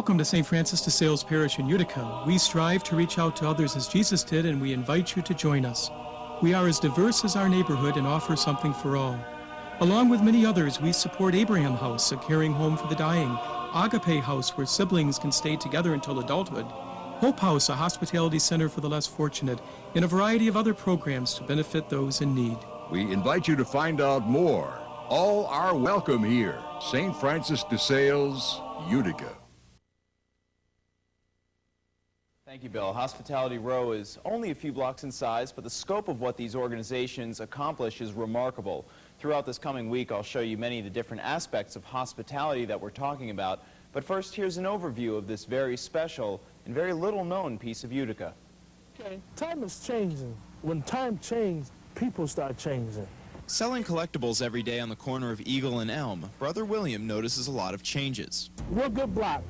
Welcome to St. Francis de Sales Parish in Utica. We strive to reach out to others as Jesus did, and we invite you to join us. We are as diverse as our neighborhood and offer something for all. Along with many others, we support Abraham House, a caring home for the dying, Agape House, where siblings can stay together until adulthood, Hope House, a hospitality center for the less fortunate, and a variety of other programs to benefit those in need. We invite you to find out more. All are welcome here. St. Francis de Sales, Utica. Thank you, Bill. Hospitality Row is only a few blocks in size, but the scope of what these organizations accomplish is remarkable. Throughout this coming week, I'll show you many of the different aspects of hospitality that we're talking about. But first, here's an overview of this very special and very little-known piece of Utica. Okay, time is changing. When time changes, people start changing. Selling collectibles every day on the corner of Eagle and Elm, Brother William notices a lot of changes. We're a good block,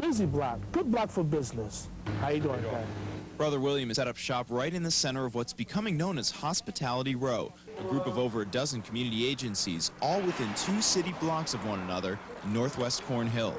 busy block, good block for business. How you doing, guys? Brother William has set up shop right in the center of what's becoming known as Hospitality Row, a group of over a dozen community agencies, all within 2 city blocks of one another in northwest Cornhill.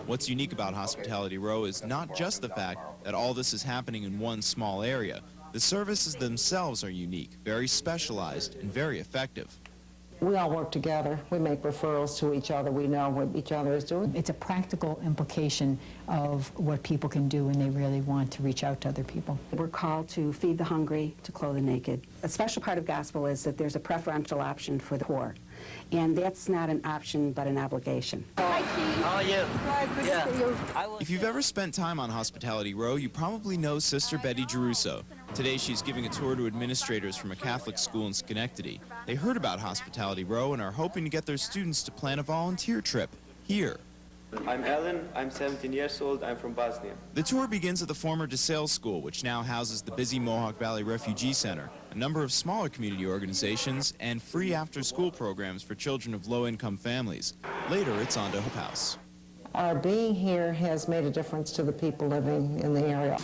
What's unique about Hospitality Row is not just the fact that all this is happening in one small area. The services themselves are unique, very specialized, and very effective. We all work together. We make referrals to each other. We know what each other is doing. It's a practical implication of what people can do when they really want to reach out to other people. We're called to feed the hungry, to clothe the naked. A special part of gospel is that there's a preferential option for the poor. And that's not an option, but an obligation. Hi, Chief. How are you? Yeah. If you've ever spent time on Hospitality Row, you probably know Sister Betty Geruso. Today she's giving a tour to administrators from a Catholic school in Schenectady. They heard about Hospitality Row and are hoping to get their students to plan a volunteer trip here. I'm Ellen, I'm 17 years old, I'm from Bosnia. The tour begins at the former DeSales School, which now houses the busy Mohawk Valley Refugee Center, a number of smaller community organizations, and free after-school programs for children of low-income families. Later, it's on to Hope House. Our being here has made a difference to the people living in the area.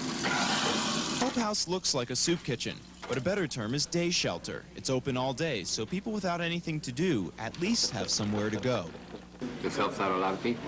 Hope House looks like a soup kitchen, but a better term is day shelter. It's open all day, so people without anything to do at least have somewhere to go. This helps out a lot of people.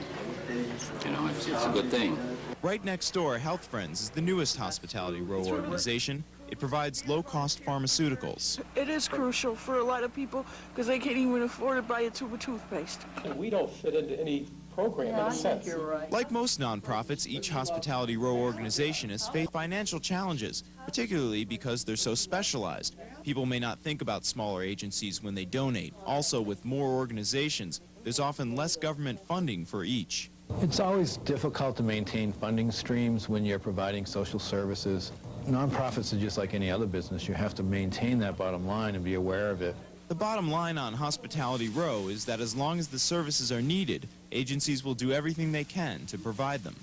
You know, it's a good thing. Right next door, Health Friends is the newest Hospitality Row organization. It provides low-cost pharmaceuticals. It is crucial for a lot of people because they can't even afford to buy a tube of toothpaste. We don't fit into any program in a sense. You're right. Like most nonprofits, each Hospitality Row organization has faced financial challenges, particularly because they're so specialized. People may not think about smaller agencies when they donate. Also, with more organizations, there's often less government funding for each. It's always difficult to maintain funding streams when you're providing social services. Nonprofits are just like any other business. You have to maintain that bottom line and be aware of it. The bottom line on Hospitality Row is that as long as the services are needed, agencies will do everything they can to provide them.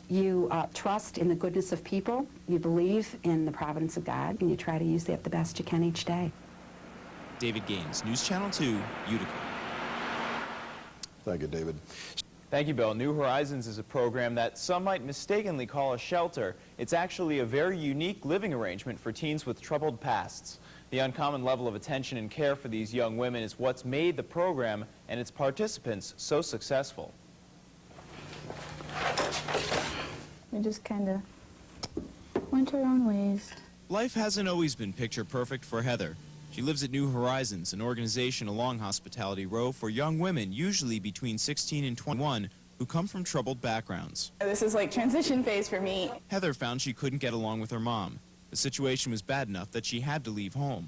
You trust in the goodness of people, you believe in the providence of God, and you try to use that the best you can each day. David Gaines, News Channel 2, Utica. Thank you, David. Thank you, Bill. New Horizons is a program that some might mistakenly call a shelter. It's actually a very unique living arrangement for teens with troubled pasts. The uncommon level of attention and care for these young women is what's made the program and its participants so successful. We just kind of went our own ways. Life hasn't always been picture perfect for Heather. She lives at New Horizons, an organization along Hospitality Row for young women, usually between 16 and 21, who come from troubled backgrounds. This is like transition phase for me. Heather found she couldn't get along with her mom. The situation was bad enough that she had to leave home.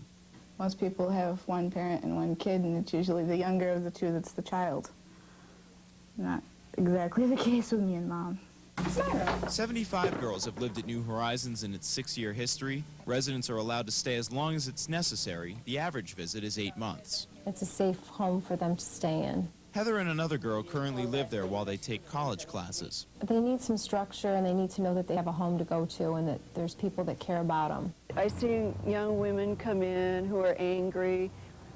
Most people have one parent and one kid, and it's usually the younger of the two that's the child. Not exactly the case with me and Mom. 75 girls have lived at New Horizons in its 6-year history. Residents are allowed to stay as long as it's necessary. The average visit is 8 months. It's a safe home for them to stay in. Heather and another girl currently live there while they take college classes. They need some structure, and they need to know that they have a home to go to and that there's people that care about them. I see young women come in who are angry,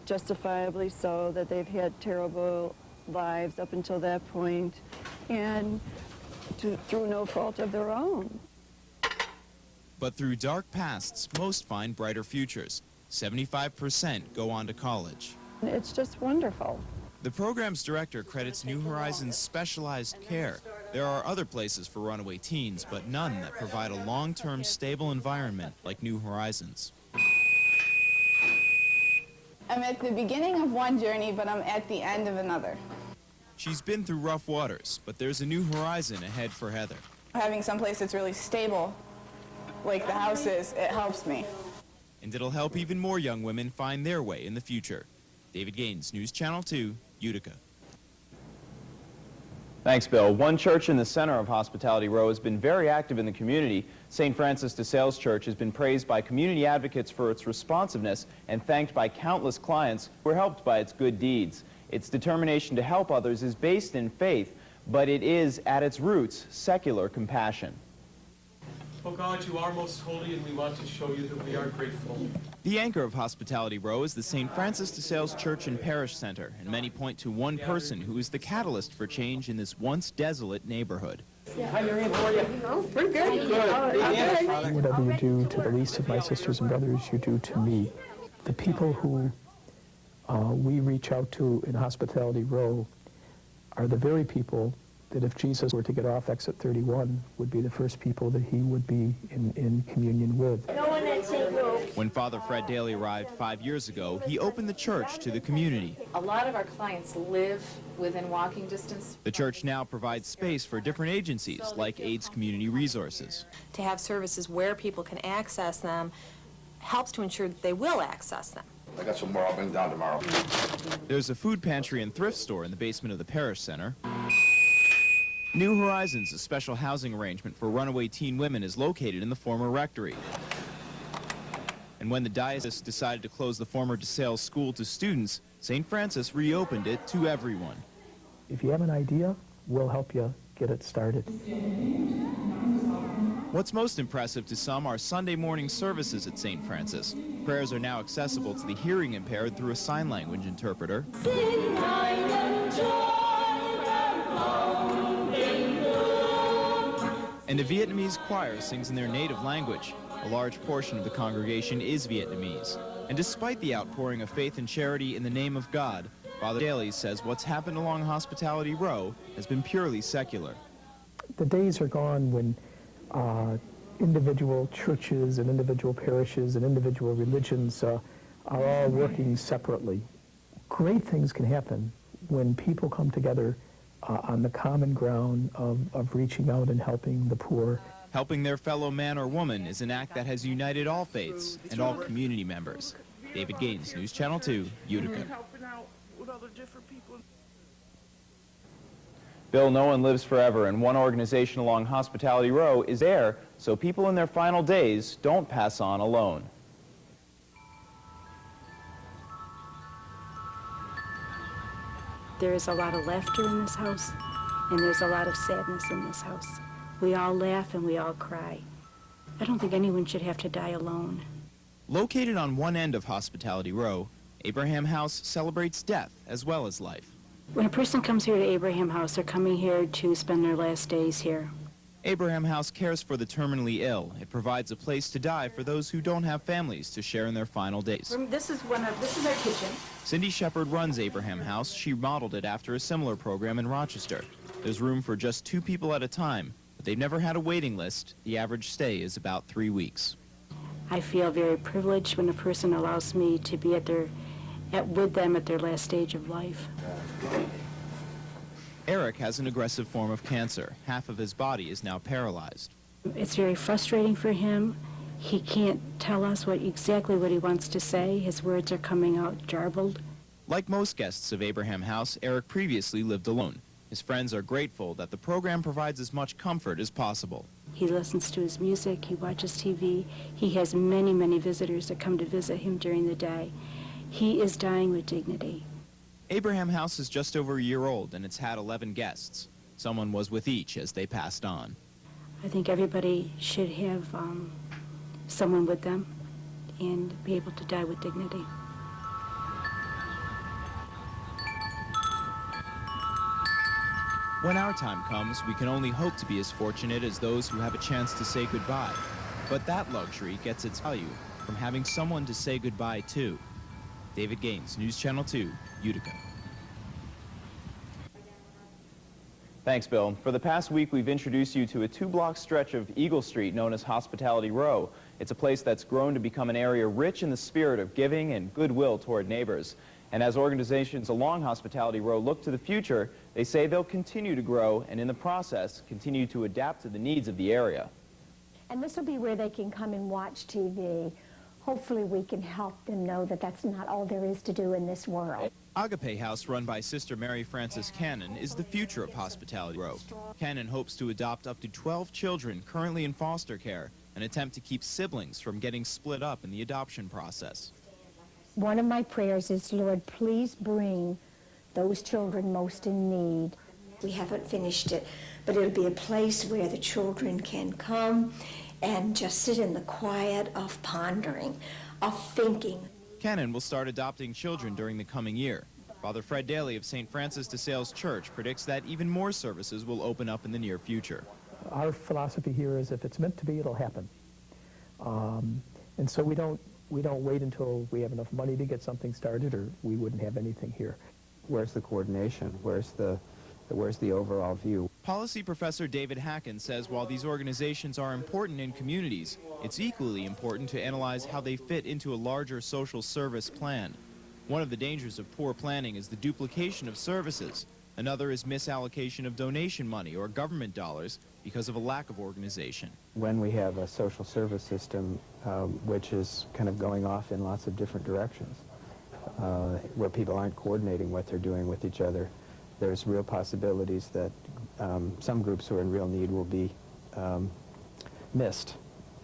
justifiably so, that they've had terrible lives up until that point, and through no fault of their own. But through dark pasts, most find brighter futures. 75% go on to college. It's just wonderful. The program's director credits New Horizons' specialized care. There are other places for runaway teens, but none that provide a long-term stable environment like New Horizons. I'm at the beginning of one journey, but I'm at the end of another. She's been through rough waters, but there's a new horizon ahead for Heather. Having someplace that's really stable, like the house is, it helps me. And it'll help even more young women find their way in the future. David Gaines, News Channel 2, Utica. Thanks, Bill. One church in the center of Hospitality Row has been very active in the community. St. Francis de Sales Church has been praised by community advocates for its responsiveness and thanked by countless clients who were helped by its good deeds. Its determination to help others is based in faith, but it is, at its roots, secular compassion. Oh God, you are most holy, and we want to show you that we are grateful. The anchor of Hospitality Row is the St. Francis de Sales Church and Parish Center, and many point to one person who is the catalyst for change in this once desolate neighborhood. Hi, Marianne, how are you? Oh, pretty good. Whatever you do to the least of my sisters and brothers, you do to me. The people who we reach out to in Hospitality Row are the very people that if Jesus were to get off exit 31 would be the first people that he would be in communion with. No one at St. Rose. When Father Fred Daly arrived 5 years ago, he opened the church to the community. A lot of our clients live within walking distance. The church now provides space for different agencies like AIDS Community Resources. To have services where people can access them helps to ensure that they will access them. I got some more I'll bring down tomorrow. There's a food pantry and thrift store in the basement of the parish center. New Horizons, a special housing arrangement for runaway teen women, is located in the former rectory. And when the diocese decided to close the former DeSales school to students, St. Francis reopened it to everyone. If you have an idea, we'll help you get it started. What's most impressive to some are Sunday morning services at St. Francis. Prayers are now accessible to the hearing impaired through a sign language interpreter. And a Vietnamese choir sings in their native language. A large portion of the congregation is Vietnamese. And despite the outpouring of faith and charity in the name of God, Father Daly says what's happened along Hospitality Row has been purely secular. The days are gone when individual churches and individual parishes and individual religions are all working separately. Great things can happen when people come together on the common ground of reaching out and helping the poor. Helping their fellow man or woman is an act that has united all faiths and all community members. David Gaines, News Channel 2, Utica. Bill, no one lives forever, and one organization along Hospitality Row is there so people in their final days don't pass on alone. There is a lot of laughter in this house, and there's a lot of sadness in this house. We all laugh and we all cry. I don't think anyone should have to die alone. Located on one end of Hospitality Row, Abraham House celebrates death as well as life. When a person comes here to Abraham House, they're coming here to spend their last days here. Abraham House cares for the terminally ill. It provides a place to die for those who don't have families to share in their final days. This is our kitchen. Cindy Shepard runs Abraham House. She modeled it after a similar program in Rochester. There's room for just 2 people at a time, but they've never had a waiting list. The average stay is about 3 weeks. I feel very privileged when a person allows me to be with them at their last stage of life. Eric has an aggressive form of cancer. Half of his body is now paralyzed. It's very frustrating for him. He can't tell us exactly what he wants to say. His words are coming out jarbled. Like most guests of Abraham House, Eric previously lived alone. His friends are grateful that the program provides as much comfort as possible. He listens to his music, he watches TV. He has many, many visitors that come to visit him during the day. He is dying with dignity. Abraham House is just over a year old, and it's had 11 guests. Someone was with each as they passed on. I think everybody should have someone with them and be able to die with dignity. When our time comes, we can only hope to be as fortunate as those who have a chance to say goodbye. But that luxury gets its value from having someone to say goodbye to. David Gaines, News Channel 2, Utica. Thanks, Bill. For the past week, we've introduced you to a 2-block stretch of Eagle Street known as Hospitality Row. It's a place that's grown to become an area rich in the spirit of giving and goodwill toward neighbors. And as organizations along Hospitality Row look to the future, they say they'll continue to grow and in the process continue to adapt to the needs of the area. And this will be where they can come and watch TV. Hopefully we can help them know that that's not all there is to do in this world. Agape House, run by Sister Mary Frances Cannon, is the future of Hospitality Row. Cannon hopes to adopt up to 12 children currently in foster care, an attempt to keep siblings from getting split up in the adoption process. One of my prayers is, Lord, please bring those children most in need. We haven't finished it, but it'll be a place where the children can come and just sit in the quiet of pondering, of thinking. Cannon will start adopting children during the coming year. Father Fred Daly of St. Francis de Sales Church predicts that even more services will open up in the near future. Our philosophy here is if it's meant to be, it'll happen. And so we don't wait until we have enough money to get something started, or we wouldn't have anything here. Where's the coordination? Where's the overall view? Policy professor David Hacken says while these organizations are important in communities, it's equally important to analyze how they fit into a larger social service plan. One of the dangers of poor planning is the duplication of services. Another is misallocation of donation money or government dollars because of a lack of organization. When we have a social service system which is kind of going off in lots of different directions, where people aren't coordinating what they're doing with each other, there's real possibilities that some groups who are in real need will be missed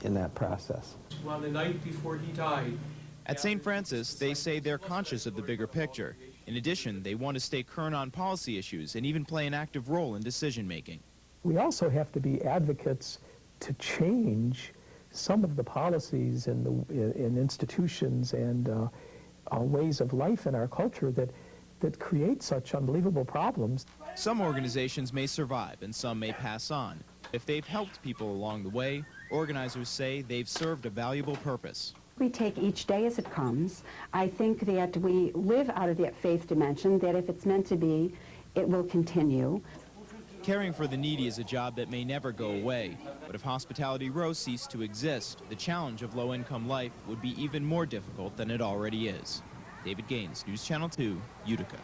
in that process. On the night before he died, at St. Francis, they say they're conscious of the bigger picture. In addition, they want to stay current on policy issues and even play an active role in decision-making. We also have to be advocates to change some of the policies in institutions and ways of life in our culture that create such unbelievable problems. Some organizations may survive and some may pass on. If they've helped people along the way, organizers say they've served a valuable purpose. We take each day as it comes. I think that we live out of that faith dimension, that if it's meant to be, it will continue. Caring for the needy is a job that may never go away, but if Hospitality Row ceased to exist, the challenge of low-income life would be even more difficult than it already is. David Gaines, News Channel 2, Utica.